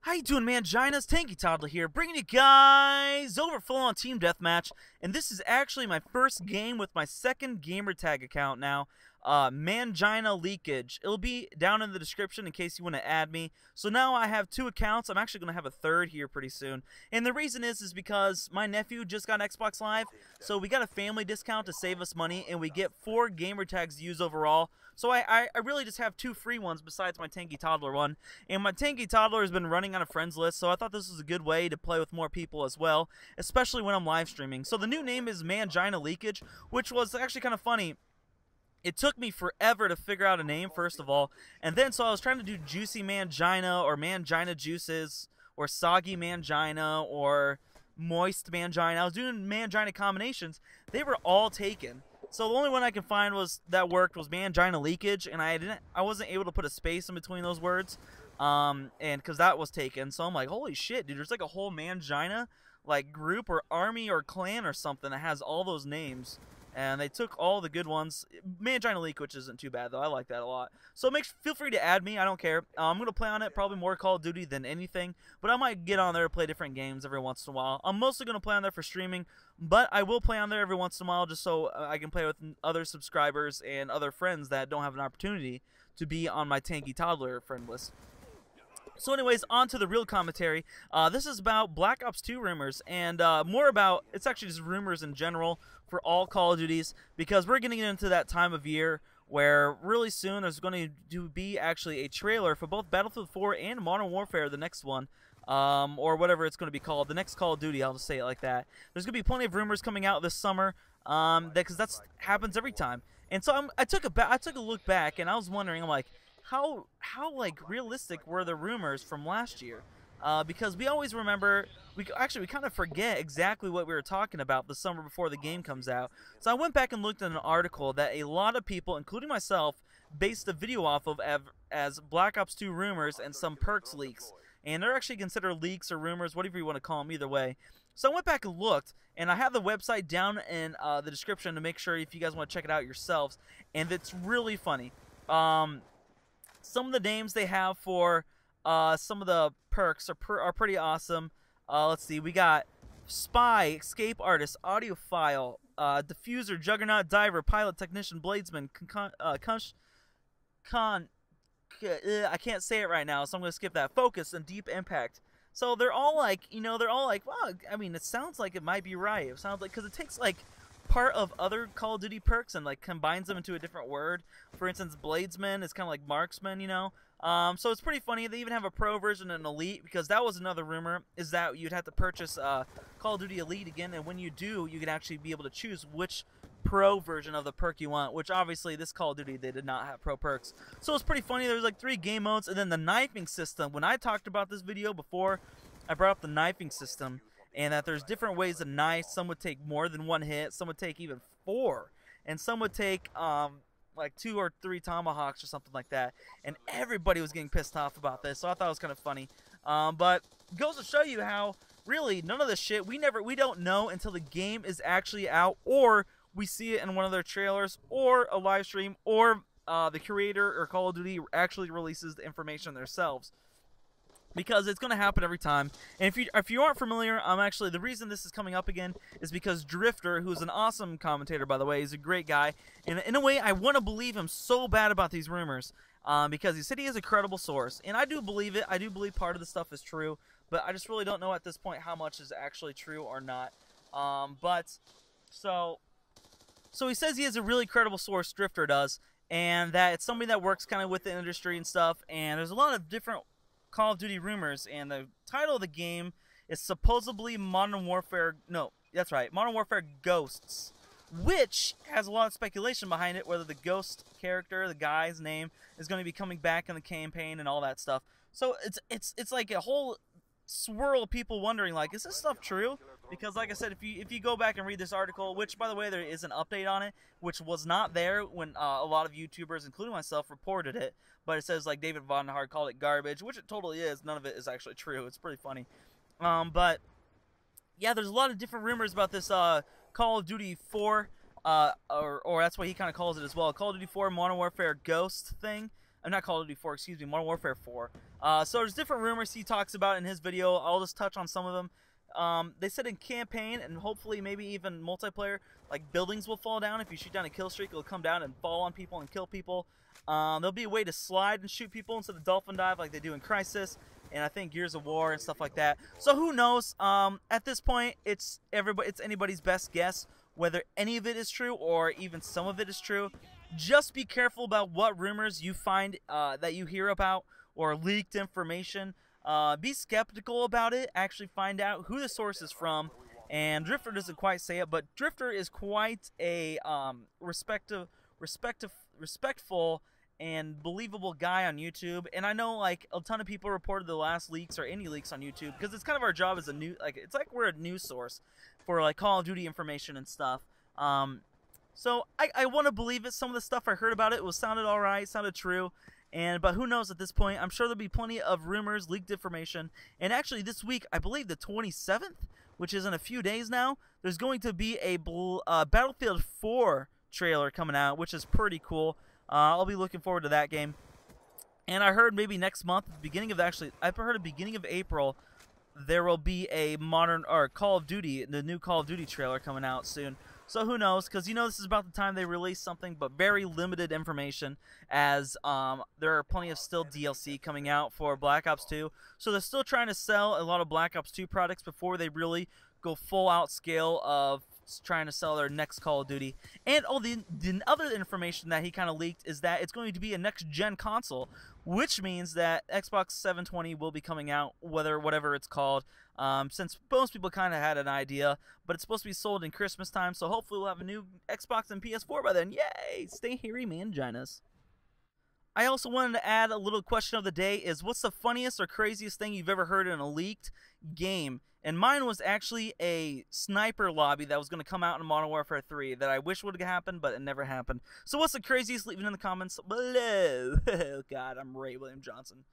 How you doing, Mangina's Tanky Toddler here, bringing you guys over full-on Team Deathmatch, and this is actually my first game with my second gamertag account now, ManginaLeakage. It'll be down in the description in case you want to add me. So now I have two accounts. I'm actually going to have a third here pretty soon, and the reason is because my nephew just got Xbox Live, so we got a family discount to save us money, and we get 4 gamertags used overall. So I really just have 2 free ones besides my Tanky Toddler one. And my Tanky Toddler has been running on a friends list, so I thought this was a good way to play with more people as well, especially when I'm live streaming. So the new name is ManginaLeakage, which was actually kind of funny. It took me forever to figure out a name, first of all. And then, so I was trying to do Juicy Mangina, or Mangina Juices, or Soggy Mangina, or Moist Mangina. I was doing Mangina combinations. They were all taken. So the only one I can find that worked was ManginaLeakage, and I wasn't able to put a space in between those words, and because that was taken. So I'm like, holy shit, dude! There's like a whole Mangina like group or army or clan or something that has all those names, and they took all the good ones. ManginaLeakage isn't too bad though. I like that a lot. So feel free to add me. I don't care. I'm gonna play on it probably more Call of Duty than anything, but I might get on there to play different games every once in a while. I'm mostly gonna play on there for streaming, but I will play on there every once in a while just so I can play with other subscribers and other friends that don't have an opportunity to be on my Tanky Toddler friend list. So anyways, on to the real commentary. This is about Black Ops 2 rumors, and more about, it's actually just rumors in general for all Call of Duties, because we're getting into that time of year where really soon there's going to be actually a trailer for both Battlefield 4 and Modern Warfare, the next one, or whatever it's going to be called, the next Call of Duty, I'll just say it like that. There's going to be plenty of rumors coming out this summer, because that happens every time. And so I took a look back, and I was wondering, I'm like, how like realistic were the rumors from last year? Because we always remember, we kind of forget exactly what we were talking about the summer before the game comes out. So I went back and looked at an article that a lot of people, including myself, based a video off of as Black Ops 2 rumors and some perks leaks. And they're actually considered leaks or rumors, whatever you want to call them, either way. So I went back and looked, and I have the website down in the description to make sure if you guys want to check it out yourselves. And it's really funny. Some of the names they have for some of the perks are pretty awesome. Let's see, we got Spy, Escape Artist, Audiophile, Diffuser, Juggernaut, Diver, Pilot, Technician, Bladesman, I can't say it right now, so I'm going to skip that. Focus and Deep Impact. So they're all like, wow, I mean, it sounds like it might be right. It sounds like, because it takes like part of other Call of Duty perks and like combines them into a different word. For instance, Bladesman is kind of like marksman, so it's pretty funny. They even have a pro version and elite, because that was another rumor, is that you'd have to purchase Call of Duty Elite again, and when you do, you can actually be able to choose which pro version of the perk you want, which obviously this Call of Duty, they did not have pro perks. So it's pretty funny. There's like 3 game modes, and then the knifing system. When I talked about this video before, I brought up the knifing system, and that there's different ways to knife. Some would take more than 1 hit, some would take even 4, and some would take like 2 or 3 tomahawks or something like that. And everybody was getting pissed off about this, so I thought it was kind of funny. But it goes to show you how really none of this shit, we don't know until the game is actually out, or we see it in one of their trailers, or a live stream, or the creator or Call of Duty actually releases the information themselves. Because it's going to happen every time. And if you aren't familiar, the reason this is coming up again is because Drifter, who's an awesome commentator, by the way, he's a great guy. And in a way, I want to believe him so bad about these rumors, because he said he is a credible source. And I do believe it. I do believe part of the stuff is true. But I just really don't know at this point how much is actually true or not. So he says he is a really credible source, Drifter does. And that it's somebody that works kind of with the industry and stuff. And there's a lot of different Call of Duty rumors, and the title of the game is supposedly Modern Warfare, no, that's right, Modern Warfare Ghosts, which has a lot of speculation behind it, whether the Ghost character, the guy's name, is going to be coming back in the campaign and all that stuff. So it's like a whole swirl of people wondering, like, is this stuff true? Because like I said, if you go back and read this article, which by the way there is an update on it, which was not there when a lot of YouTubers, including myself, reported it, but it says like David Vonderhaar called it garbage, which it totally is. None of it is actually true. It's pretty funny. But yeah, there's a lot of different rumors about this Call of Duty 4, or that's what he kind of calls it as well, Call of Duty 4 Modern Warfare Ghost thing. not Call of Duty 4, excuse me, Modern Warfare 4. So there's different rumors he talks about in his video. I'll just touch on some of them. They said in campaign and hopefully maybe even multiplayer, like buildings will fall down. If you shoot down a kill streak, it'll come down and fall on people and kill people. There'll be a way to slide and shoot people instead of dolphin dive like they do in Crisis, and I think Gears of War and stuff like that. So who knows? At this point, it's anybody's best guess whether any of it is true or even some of it is true. Just be careful about what rumors you find that you hear about or leaked information. Be skeptical about it. Actually find out who the source is from. And Drifter doesn't quite say it, but Drifter is quite a respectful and believable guy on YouTube. And I know like a ton of people reported the last leaks or any leaks on YouTube because it's kind of our job as a it's like we're a news source for like Call of Duty information and stuff. So I want to believe it. Some of the stuff I heard about it sounded alright, sounded true. But who knows at this point? I'm sure there'll be plenty of rumors, leaked information. And actually this week, I believe the 27th, which is in a few days now, there's going to be a Battlefield 4 trailer coming out, which is pretty cool. I'll be looking forward to that game. And I heard maybe next month, beginning of April, there will be a Call of Duty, the new Call of Duty trailer coming out soon. So who knows? Because you know this is about the time they release something, but very limited information, as there are plenty of still DLC coming out for Black Ops 2. So they're still trying to sell a lot of Black Ops 2 products before they really go full out scale of trying to sell their next Call of Duty. And the other information that he kind of leaked is that it's going to be a next-gen console, which means that Xbox 720 will be coming out, whatever it's called, since most people kind of had an idea, but it's supposed to be sold in Christmas time, so hopefully we'll have a new Xbox and PS4 by then. Yay! Stay hairy, manginas. I also wanted to add a little question of the day is, what's the funniest or craziest thing you've ever heard in a leaked game? And mine was actually a sniper lobby that was going to come out in Modern Warfare 3 that I wish would have happened, but it never happened. So what's the craziest? Leave it in the comments below. Oh, God, I'm Ray William Johnson.